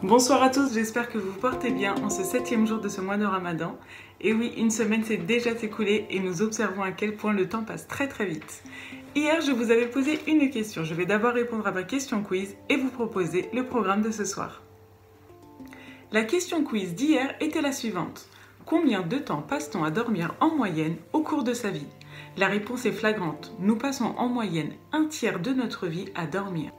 Bonsoir à tous, j'espère que vous vous portez bien en ce 7e jour de ce mois de Ramadan. Et oui, une semaine s'est déjà écoulée et nous observons à quel point le temps passe très vite. Hier, je vous avais posé une question. Je vais d'abord répondre à ma question quiz et vous proposer le programme de ce soir. La question quiz d'hier était la suivante. Combien de temps passe-t-on à dormir en moyenne au cours de sa vie? La réponse est flagrante. Nous passons en moyenne un tiers de notre vie à dormir.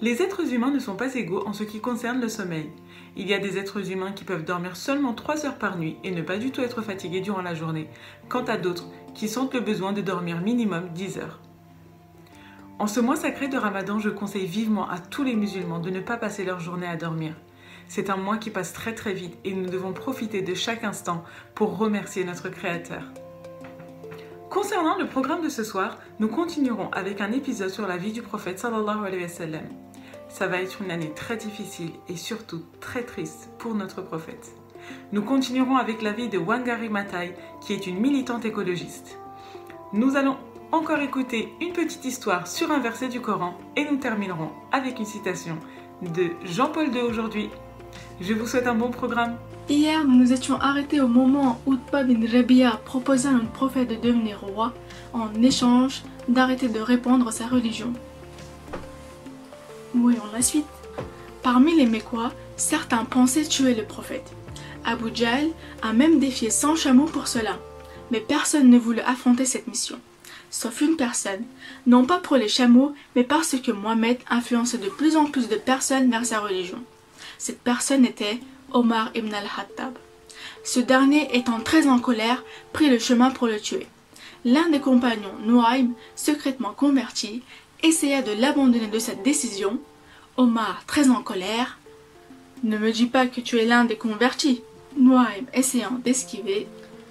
Les êtres humains ne sont pas égaux en ce qui concerne le sommeil. Il y a des êtres humains qui peuvent dormir seulement 3 heures par nuit et ne pas du tout être fatigués durant la journée, quant à d'autres qui sentent le besoin de dormir minimum 10 heures. En ce mois sacré de Ramadan, je conseille vivement à tous les musulmans de ne pas passer leur journée à dormir. C'est un mois qui passe très vite et nous devons profiter de chaque instant pour remercier notre Créateur. Concernant le programme de ce soir, nous continuerons avec un épisode sur la vie du prophète sallallahu alayhi wa sallam. Ça va être une année très difficile et surtout très triste pour notre prophète. Nous continuerons avec la vie de Wangari Maathai, qui est une militante écologiste. Nous allons encore écouter une petite histoire sur un verset du Coran et nous terminerons avec une citation de Jean-Paul II aujourd'hui. Je vous souhaite un bon programme. Hier, nous nous étions arrêtés au moment où Utba bin Rabia proposait à notre prophète de devenir roi en échange d'arrêter de répandre sa religion. Voyons la suite. Parmi les Mécois, certains pensaient tuer le prophète. Abu Jahl a même défié 100 chameaux pour cela, mais personne ne voulait affronter cette mission. Sauf une personne, non pas pour les chameaux, mais parce que Mohammed influençait de plus en plus de personnes vers sa religion. Cette personne était Omar ibn al-Khattab. Ce dernier, étant très en colère, prit le chemin pour le tuer. L'un des compagnons, Nuaym, secrètement converti, essaya de l'abandonner de cette décision. Omar, très en colère, « Ne me dis pas que tu es l'un des convertis !» Nuaym, essayant d'esquiver,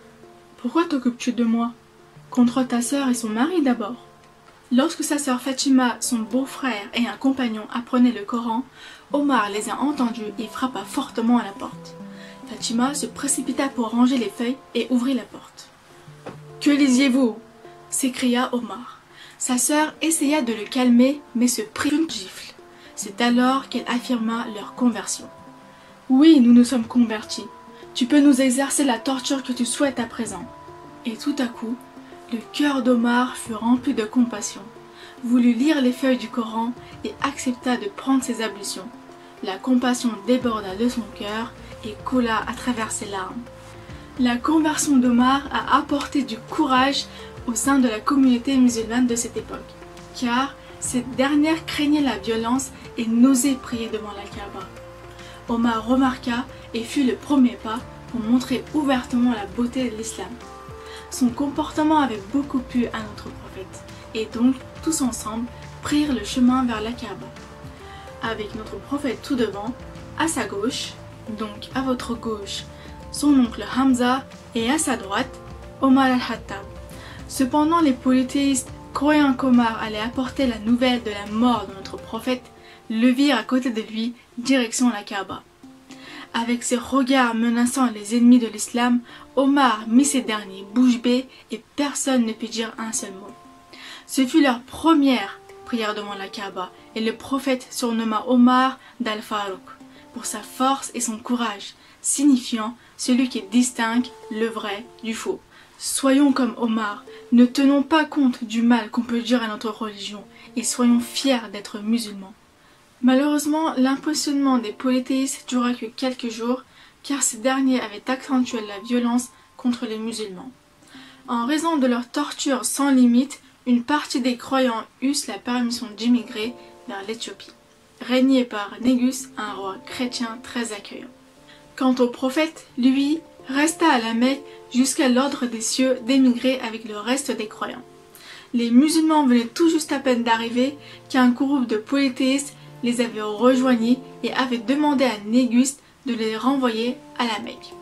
« Pourquoi t'occupes-tu de moi? Contre ta sœur et son mari d'abord. » Lorsque sa sœur Fatima, son beau-frère et un compagnon apprenaient le Coran, Omar les a entendus et frappa fortement à la porte. Fatima se précipita pour ranger les feuilles et ouvrit la porte. « Que lisiez-vous » s'écria Omar. Sa sœur essaya de le calmer, mais se prit une gifle. C'est alors qu'elle affirma leur conversion. « Oui, nous nous sommes convertis. Tu peux nous exercer la torture que tu souhaites à présent. » Et tout à coup, le cœur d'Omar fut rempli de compassion, voulut lire les feuilles du Coran et accepta de prendre ses ablutions. La compassion déborda de son cœur et coula à travers ses larmes. La conversion d'Omar a apporté du courage au sein de la communauté musulmane de cette époque, car cette dernière craignait la violence et n'osait prier devant la Kaaba. Omar remarqua et fit le premier pas pour montrer ouvertement la beauté de l'islam. Son comportement avait beaucoup plu à notre prophète, et donc tous ensemble prirent le chemin vers la Kaaba. Avec notre prophète tout devant, à sa gauche, donc à votre gauche, son oncle Hamza, et à sa droite, Omar al-Khattab. Cependant, les polythéistes, croyant qu'Omar allait apporter la nouvelle de la mort de notre prophète, le virent à côté de lui, direction la Kaaba. Avec ses regards menaçant les ennemis de l'islam, Omar mit ces derniers bouche bée et personne ne put dire un seul mot. Ce fut leur première prière devant la Kaaba et le prophète surnomma Omar d'Al-Farouk pour sa force et son courage, signifiant celui qui distingue le vrai du faux. Soyons comme Omar, ne tenons pas compte du mal qu'on peut dire à notre religion et soyons fiers d'être musulmans. Malheureusement, l'impressionnement des polythéistes dura que quelques jours, car ces derniers avaient accentué la violence contre les musulmans. En raison de leur torture sans limite, une partie des croyants eussent la permission d'immigrer vers l'Éthiopie, régné par Négus, un roi chrétien très accueillant. Quant au prophète, lui, resta à la Mecque jusqu'à l'ordre des cieux d'émigrer avec le reste des croyants. Les musulmans venaient tout juste à peine d'arriver qu'un groupe de polythéistes les avait rejoignit et avait demandé à Négus de les renvoyer à la Mecque.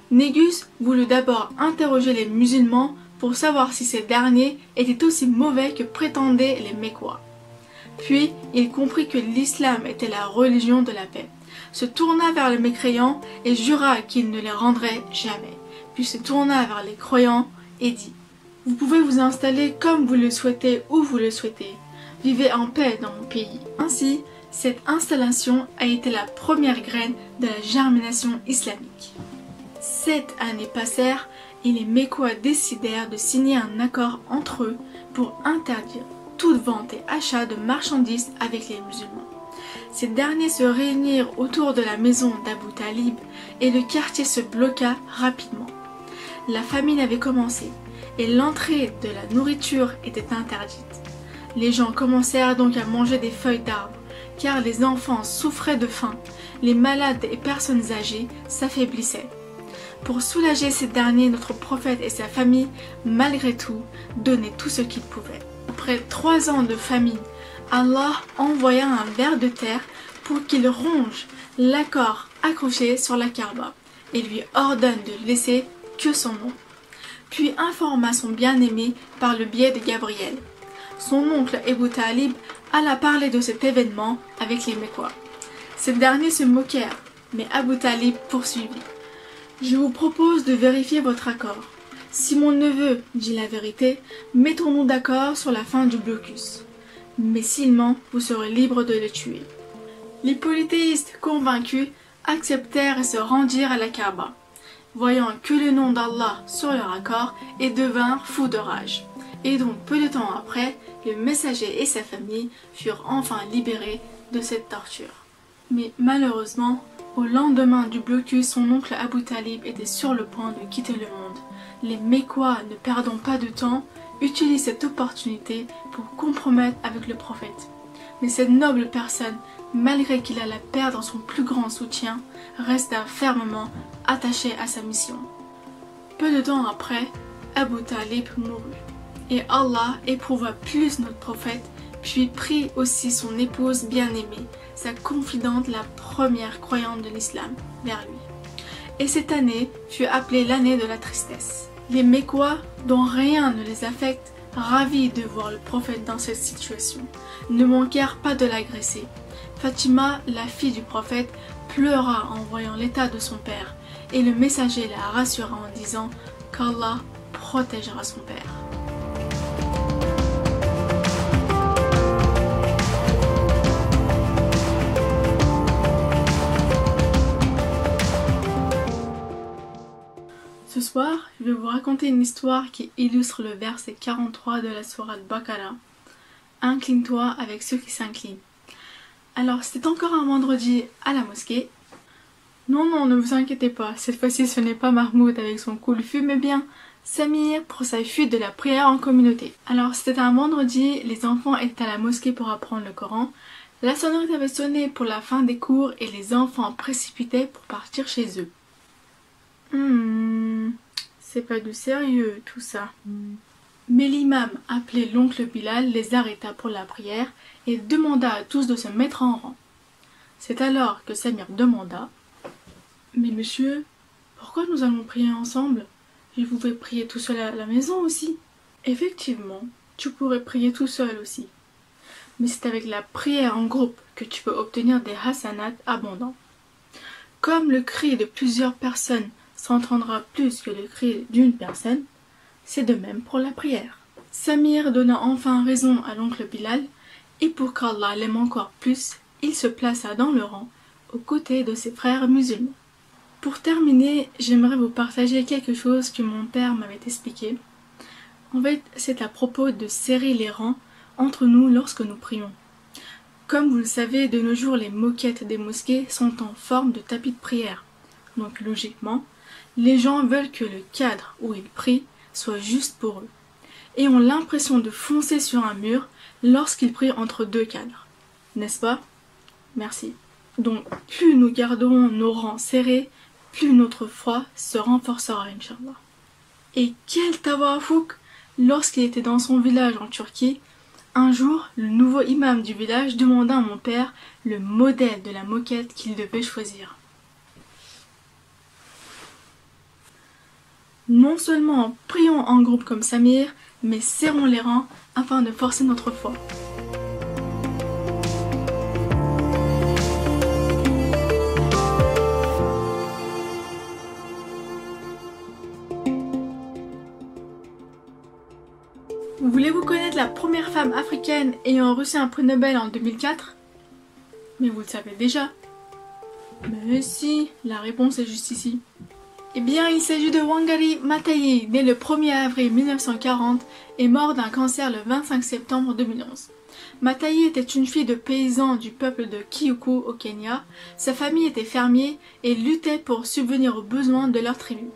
Négus voulut d'abord interroger les musulmans pour savoir si ces derniers étaient aussi mauvais que prétendaient les Mécois. Puis il comprit que l'islam était la religion de la paix, se tourna vers les mécréants et jura qu'il ne les rendrait jamais, puis se tourna vers les croyants et dit « Vous pouvez vous installer comme vous le souhaitez, où vous le souhaitez. Vivez en paix dans mon pays. » Ainsi, Cette installation a été la première graine de la germination islamique. 7 années passèrent et les Mécois décidèrent de signer un accord entre eux pour interdire toute vente et achat de marchandises avec les musulmans. Ces derniers se réunirent autour de la maison d'Abu Talib et le quartier se bloqua rapidement. La famine avait commencé et l'entrée de la nourriture était interdite. Les gens commencèrent donc à manger des feuilles d'arbres, car les enfants souffraient de faim, les malades et personnes âgées s'affaiblissaient. Pour soulager ces derniers, notre prophète et sa famille, malgré tout, donnaient tout ce qu'ils pouvaient. Après 3 ans de famine, Allah envoya un ver de terre pour qu'il ronge l'accord accroché sur la Kaaba et lui ordonne de laisser que son nom. Puis informa son bien-aimé par le biais de Gabriel. Son oncle Abu Talib alla parler de cet événement avec les Mécois. Ces derniers se moquèrent, mais Abu Talib poursuivit. « Je vous propose de vérifier votre accord. Si mon neveu dit la vérité, mettons-nous d'accord sur la fin du blocus. Mais s'il ment, vous serez libre de le tuer. » Les polythéistes convaincus acceptèrent et se rendirent à la Kaaba, voyant que le nom d'Allah sur leur accord, et devinrent fous de rage. Et donc peu de temps après, le messager et sa famille furent enfin libérés de cette torture. Mais malheureusement, au lendemain du blocus, son oncle Abu Talib était sur le point de quitter le monde. Les Mécois, ne perdant pas de temps, utilisent cette opportunité pour compromettre avec le prophète. Mais cette noble personne, malgré qu'il allait perdre son plus grand soutien, resta fermement attaché à sa mission. Peu de temps après, Abu Talib mourut. Et Allah éprouva plus notre prophète, puis prit aussi son épouse bien-aimée, sa confidente, la première croyante de l'islam, vers lui. Et cette année fut appelée l'année de la tristesse. Les Mécois, dont rien ne les affecte, ravis de voir le prophète dans cette situation, ne manquèrent pas de l'agresser. Fatima, la fille du prophète, pleura en voyant l'état de son père, et le messager la rassura en disant qu'Allah protégera son père. Ce soir, je vais vous raconter une histoire qui illustre le verset 43 de la sourate Baqara. Incline-toi avec ceux qui s'inclinent. Alors, c'était encore un vendredi à la mosquée. Non, ne vous inquiétez pas, cette fois-ci ce n'est pas Mahmoud avec son cool-fût, mais bien Samir pour sa fuite de la prière en communauté. Alors, c'était un vendredi, les enfants étaient à la mosquée pour apprendre le Coran. La sonnette avait sonné pour la fin des cours et les enfants précipitaient pour partir chez eux. C'est pas du sérieux tout ça. Mais l'imam, appelé l'oncle Bilal, les arrêta pour la prière et demanda à tous de se mettre en rang. C'est alors que Samir demanda « Mais monsieur, pourquoi nous allons prier ensemble? Je pouvais prier tout seul à la maison aussi. » Effectivement, tu pourrais prier tout seul aussi. Mais c'est avec la prière en groupe que tu peux obtenir des hasanats abondants. Comme le cri de plusieurs personnes s'entendra plus que le cri d'une personne, c'est de même pour la prière. Samir donna enfin raison à l'oncle Bilal, et pour qu'Allah l'aime encore plus, il se plaça dans le rang, aux côtés de ses frères musulmans. Pour terminer, j'aimerais vous partager quelque chose que mon père m'avait expliqué. En fait, c'est à propos de serrer les rangs entre nous lorsque nous prions. Comme vous le savez, de nos jours, les moquettes des mosquées sont en forme de tapis de prière. Donc logiquement, les gens veulent que le cadre où ils prient soit juste pour eux, et ont l'impression de foncer sur un mur lorsqu'ils prient entre deux cadres. N'est-ce pas? Merci. Donc, plus nous garderons nos rangs serrés, plus notre foi se renforcera, Inch'Allah. Et quel tawafouk! Lorsqu'il était dans son village en Turquie, un jour, le nouveau imam du village demanda à mon père le modèle de la moquette qu'il devait choisir. Non seulement prions en groupe comme Samir, mais serrons les rangs afin de forcer notre foi. Voulez-vous connaître la première femme africaine ayant reçu un prix Nobel en 2004? Mais vous le savez déjà. Mais si, la réponse est juste ici. Eh bien, il s'agit de Wangari Maathai, né le 1er avril 1940 et mort d'un cancer le 25 septembre 2011. Maathai était une fille de paysans du peuple de Kikuyu au Kenya. Sa famille était fermier et luttait pour subvenir aux besoins de leur tribu.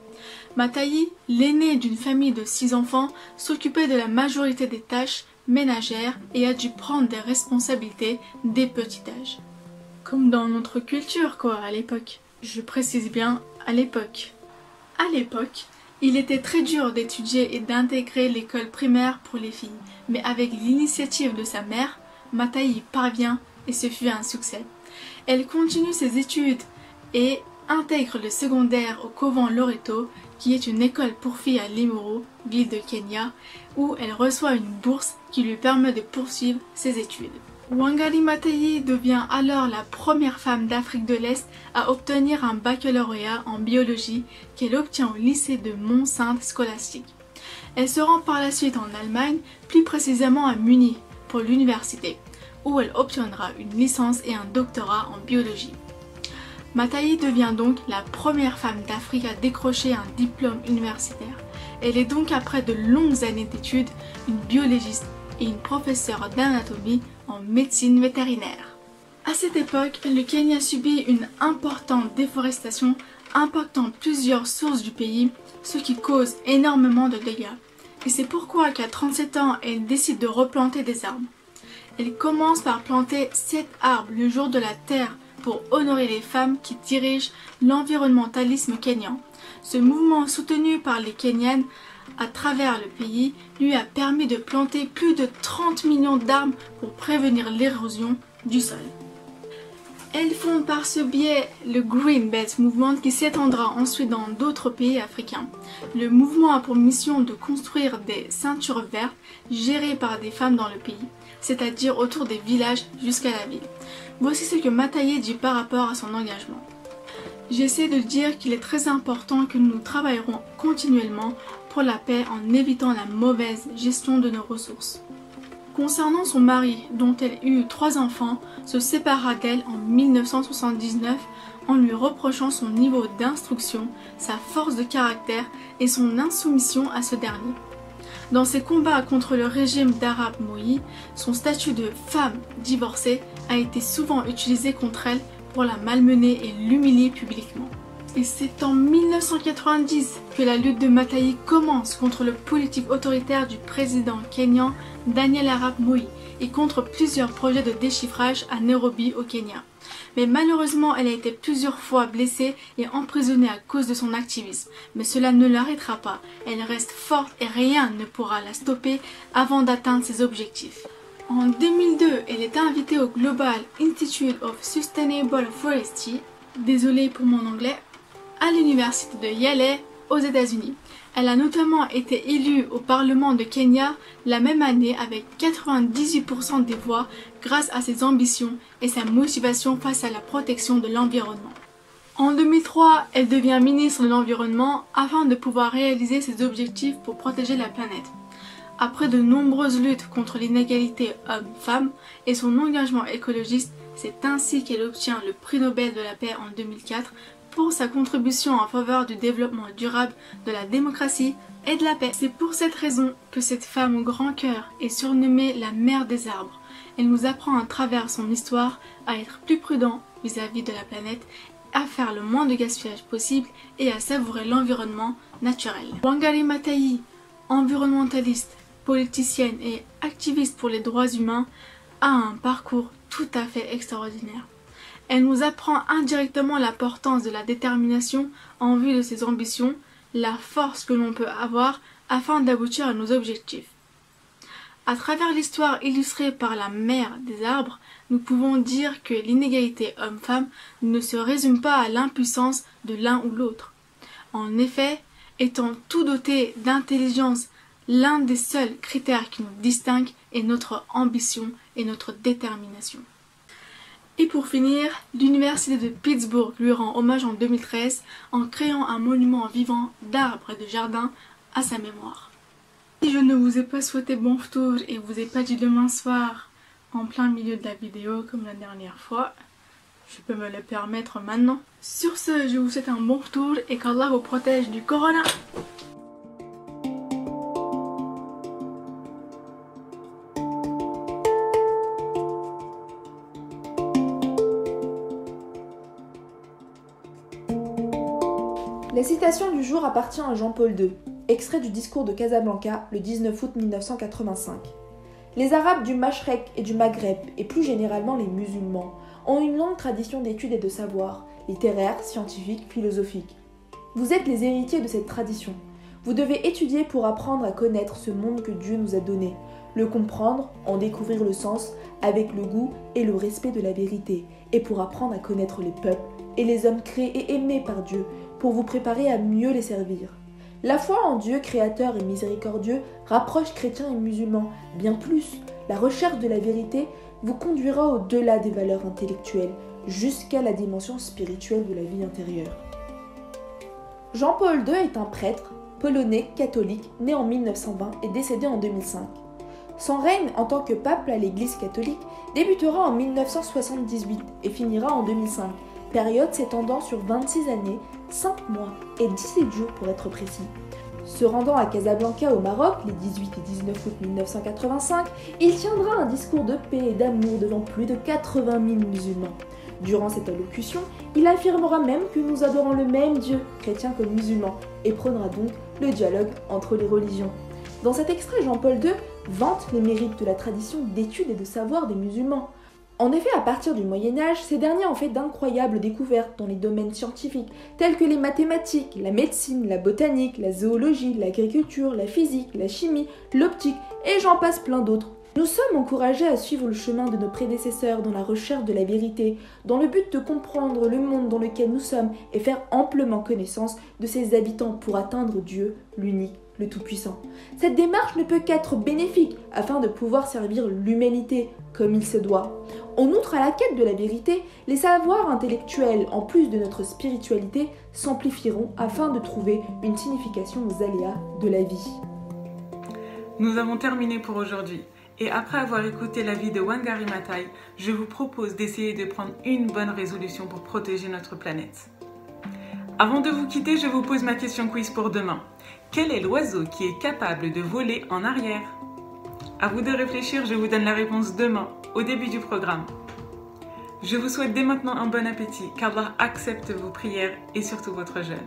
Maathai, l'aînée d'une famille de 6 enfants, s'occupait de la majorité des tâches ménagères et a dû prendre des responsabilités dès petit âge. Comme dans notre culture, quoi, à l'époque. Je précise bien, à l'époque. À l'époque, il était très dur d'étudier et d'intégrer l'école primaire pour les filles, mais avec l'initiative de sa mère, Maathai y parvient et ce fut un succès. Elle continue ses études et intègre le secondaire au Couvent Loreto, qui est une école pour filles à Limuru, ville de Kenya, où elle reçoit une bourse qui lui permet de poursuivre ses études. Wangari Maathai devient alors la première femme d'Afrique de l'Est à obtenir un baccalauréat en biologie qu'elle obtient au lycée de Mont-Sainte Scholastique. Elle se rend par la suite en Allemagne, plus précisément à Munich, pour l'université, où elle obtiendra une licence et un doctorat en biologie. Maathai devient donc la première femme d'Afrique à décrocher un diplôme universitaire. Elle est donc, après de longues années d'études, une biologiste et une professeure d'anatomie en médecine vétérinaire. À cette époque, le Kenya subit une importante déforestation impactant plusieurs sources du pays, ce qui cause énormément de dégâts. Et c'est pourquoi qu'à 37 ans, elle décide de replanter des arbres. Elle commence par planter 7 arbres le jour de la Terre pour honorer les femmes qui dirigent l'environnementalisme kényan. Ce mouvement soutenu par les Kenyanes à travers le pays lui a permis de planter plus de 30 millions d'arbres pour prévenir l'érosion du sol. Elle fonde par ce biais le Green Belt Movement qui s'étendra ensuite dans d'autres pays africains. Le mouvement a pour mission de construire des ceintures vertes gérées par des femmes dans le pays, c'est-à-dire autour des villages jusqu'à la ville. Voici ce que Maathai dit par rapport à son engagement. J'essaie de dire qu'il est très important que nous travaillerons continuellement pour la paix en évitant la mauvaise gestion de nos ressources. Concernant son mari, dont elle eut 3 enfants, se sépara d'elle en 1979 en lui reprochant son niveau d'instruction, sa force de caractère et son insoumission à ce dernier. Dans ses combats contre le régime d'Arap Moi, son statut de femme divorcée a été souvent utilisé contre elle pour la malmener et l'humilier publiquement. Et c'est en 1990 que la lutte de Maathai commence contre le politique autoritaire du président kényan Daniel Arap Moi et contre plusieurs projets de déchiffrage à Nairobi au Kenya. Mais malheureusement, elle a été plusieurs fois blessée et emprisonnée à cause de son activisme. Mais cela ne l'arrêtera pas. Elle reste forte et rien ne pourra la stopper avant d'atteindre ses objectifs. En 2002, elle est invitée au Global Institute of Sustainable Forestry, désolée pour mon anglais, à l'université de Yale aux États-Unis. Elle a notamment été élue au Parlement de Kenya la même année avec 98% des voix grâce à ses ambitions et sa motivation face à la protection de l'environnement. En 2003, elle devient ministre de l'Environnement afin de pouvoir réaliser ses objectifs pour protéger la planète. Après de nombreuses luttes contre l'inégalité homme-femme et son engagement écologiste, c'est ainsi qu'elle obtient le prix Nobel de la paix en 2004 pour sa contribution en faveur du développement durable, de la démocratie et de la paix. C'est pour cette raison que cette femme au grand cœur est surnommée la mère des arbres. Elle nous apprend à travers son histoire à être plus prudent vis-à-vis de la planète, à faire le moins de gaspillage possible et à savourer l'environnement naturel. Wangari Maathai, environnementaliste, politicienne et activiste pour les droits humains, a un parcours tout à fait extraordinaire. Elle nous apprend indirectement l'importance de la détermination en vue de ses ambitions, la force que l'on peut avoir afin d'aboutir à nos objectifs. À travers l'histoire illustrée par la mère des arbres, nous pouvons dire que l'inégalité homme-femme ne se résume pas à l'impuissance de l'un ou l'autre. En effet, étant tout doté d'intelligence, l'un des seuls critères qui nous distinguent est notre ambition et notre détermination. Et pour finir, l'université de Pittsburgh lui rend hommage en 2013 en créant un monument vivant d'arbres et de jardins à sa mémoire. Si je ne vous ai pas souhaité bon retour et vous ai pas dit demain soir en plein milieu de la vidéo comme la dernière fois, je peux me le permettre maintenant. Sur ce, je vous souhaite un bon retour et qu'Allah vous protège du corona. La citation du jour appartient à Jean-Paul II, extrait du discours de Casablanca le 19 août 1985. Les Arabes du Mashrek et du Maghreb, et plus généralement les musulmans, ont une longue tradition d'études et de savoir, littéraires, scientifiques, philosophiques. Vous êtes les héritiers de cette tradition. Vous devez étudier pour apprendre à connaître ce monde que Dieu nous a donné, le comprendre, en découvrir le sens, avec le goût et le respect de la vérité, et pour apprendre à connaître les peuples et les hommes créés et aimés par Dieu, pour vous préparer à mieux les servir. La foi en Dieu créateur et miséricordieux rapproche chrétiens et musulmans. Bien plus, la recherche de la vérité vous conduira au-delà des valeurs intellectuelles, jusqu'à la dimension spirituelle de la vie intérieure. Jean-Paul II est un prêtre polonais catholique né en 1920 et décédé en 2005. Son règne en tant que pape à l'Église catholique débutera en 1978 et finira en 2005, période s'étendant sur 26 années, 5 mois et 17 jours pour être précis. Se rendant à Casablanca au Maroc les 18 et 19 août 1985, il tiendra un discours de paix et d'amour devant plus de 80 000 musulmans. Durant cette allocution, il affirmera même que nous adorons le même Dieu, chrétiens comme musulmans, et prônera donc le dialogue entre les religions. Dans cet extrait, Jean-Paul II vante les mérites de la tradition d'études et de savoir des musulmans. En effet, à partir du Moyen-Âge, ces derniers ont fait d'incroyables découvertes dans les domaines scientifiques, tels que les mathématiques, la médecine, la botanique, la zoologie, l'agriculture, la physique, la chimie, l'optique, et j'en passe plein d'autres. Nous sommes encouragés à suivre le chemin de nos prédécesseurs dans la recherche de la vérité, dans le but de comprendre le monde dans lequel nous sommes et faire amplement connaissance de ses habitants pour atteindre Dieu, l'unique, le Tout-Puissant. Cette démarche ne peut qu'être bénéfique afin de pouvoir servir l'humanité comme il se doit. En outre à la quête de la vérité, les savoirs intellectuels, en plus de notre spiritualité, s'amplifieront afin de trouver une signification aux aléas de la vie. Nous avons terminé pour aujourd'hui. Et après avoir écouté l'avis de Wangari Maathai, je vous propose d'essayer de prendre une bonne résolution pour protéger notre planète. Avant de vous quitter, je vous pose ma question quiz pour demain. Quel est l'oiseau qui est capable de voler en arrière? À vous de réfléchir, je vous donne la réponse demain, au début du programme. Je vous souhaite dès maintenant un bon appétit, qu'Allah accepte vos prières et surtout votre jeûne.